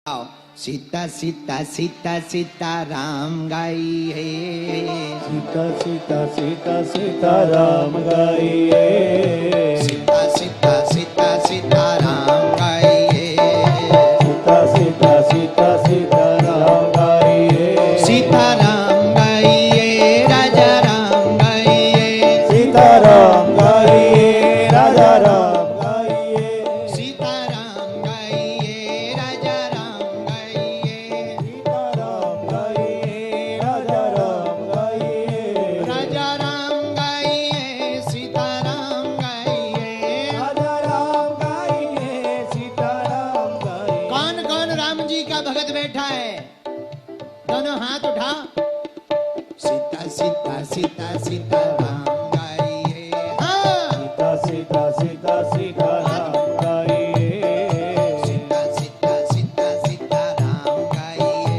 सीता सीता सीता सीता राम गाइए, सीता सीता सीता सीता राम गाइए, सीता सीता सीता सीता राम गाइए, सीता सीता सीता सीता राम गाइए, सीता राम गाइए, राजा राम गाइए, सीता राम गाइए, राजा राम गाइए, सीता राम गाइए, राजा राम गाइए, सीता राम गाइए, राजा राम गाइए, राजा राम गाइए, सीता राम गाइए, राजा राम गाइए, सीता राम गाइए। कौन कौन राम जी का भगत बैठा है? दोनों हाथ उठा। सीता सीता सीता सीता राम गाइए, हाँ। सीता सीता सीता सीता राम गाइए, सीता सीता सीता सीता राम गाइए,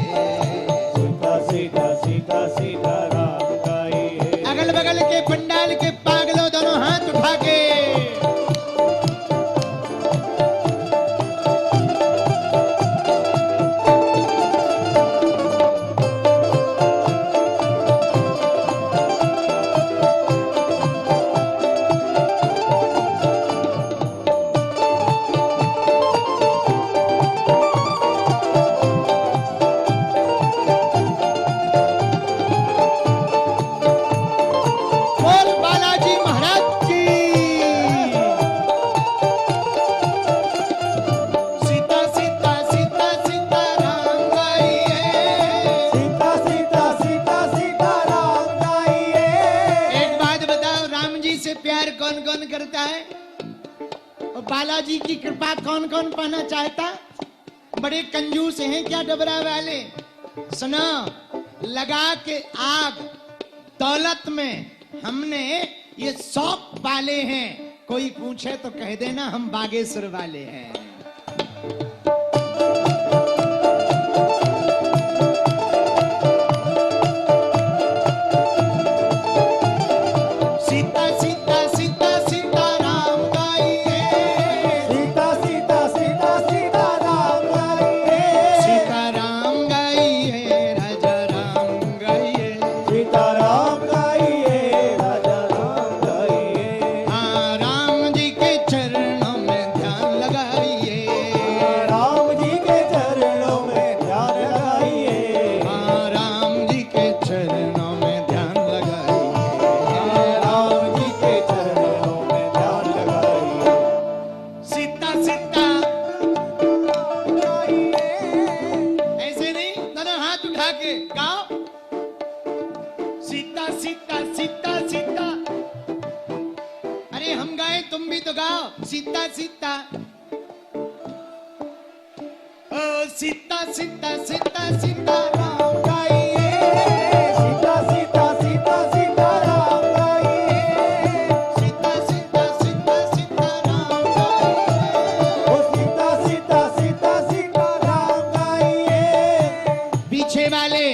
सीता सीता सीता सीता राम गाइए। अगल बगल के पंडाल के पागलों दोनों हाथ उठा के। बोल बालाजी महाराज की। सीता सीता सीता सीता राम गाइए, सीता सीता सीता सीता राम गाइए। एक बात बताओ, राम जी से प्यार कौन कौन करता है? और बालाजी की कृपा कौन कौन पाना चाहता? बड़े कंजूस हैं क्या डबरा वाले? सुनो, लगा के आग दौलत में हमने ये शौक पाले हैं। कोई पूछे तो कह देना हम बागेश्वर वाले हैं। सीता सीता सीता सीता राम गाइए, सीता सीता सीता सीता राम गाइए, सीता राम गाइए, राजा राम गाइए, सीता राम गाइए, राजा राम गाइए। हाँ राम जी के चरणों में ध्यान लगाइए, राम जी के चरणों में ध्यान लगाइए, हाँ राम जी के चरणों में ध्यान लगाइए, राम जी के चरणों में ध्यान लगाइए। सीता सीता। ऐसे नहीं, दोनों हाथ उठा के गाओ। सीता सीता सीता सीता। अरे हम गाए तुम भी तो गाओ। सीता सीता, ओ सीता सीता सीता सीता राम गाइए, सीता सीता सीता सीता राम गाइए, सीता सीता सीता सीता राम गाइए, ओ सीता सीता सीता सीता राम गाइए। पीछे वाले।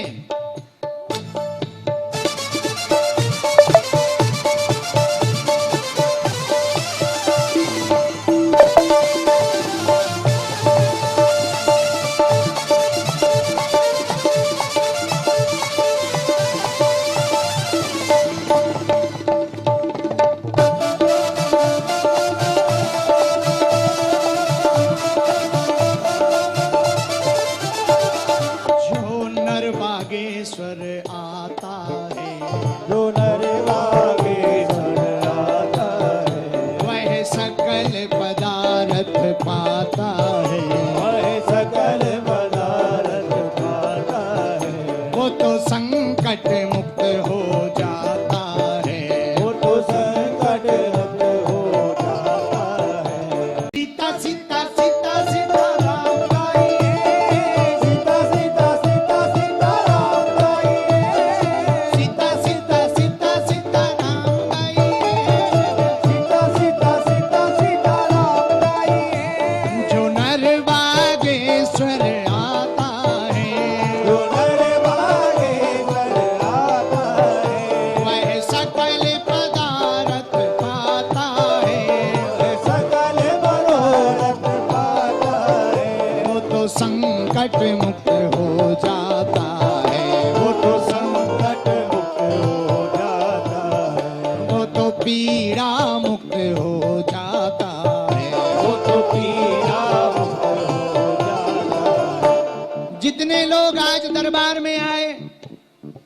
संकट मुक्त हो जाता है, वो तो संकट मुक्त हो जाता है, वो तो पीड़ा मुक्त हो जाता है, वो तो पीड़ा मुक्त हो जाता है। जितने लोग आज दरबार में आए,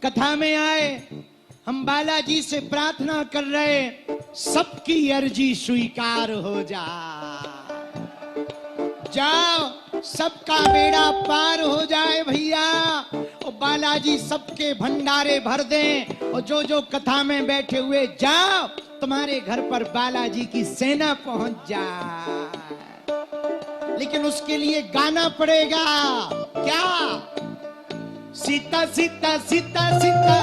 कथा में आए, हम बालाजी से प्रार्थना कर रहे, सबकी अर्जी स्वीकार हो जाओ, सबका बेड़ा पार हो जाए भैया। और बालाजी सबके भंडारे भर दें, और जो जो कथा में बैठे हुए जाओ, तुम्हारे घर पर बालाजी की सेना पहुंच जाए। लेकिन उसके लिए गाना पड़ेगा क्या? सीता सीता सीता सीता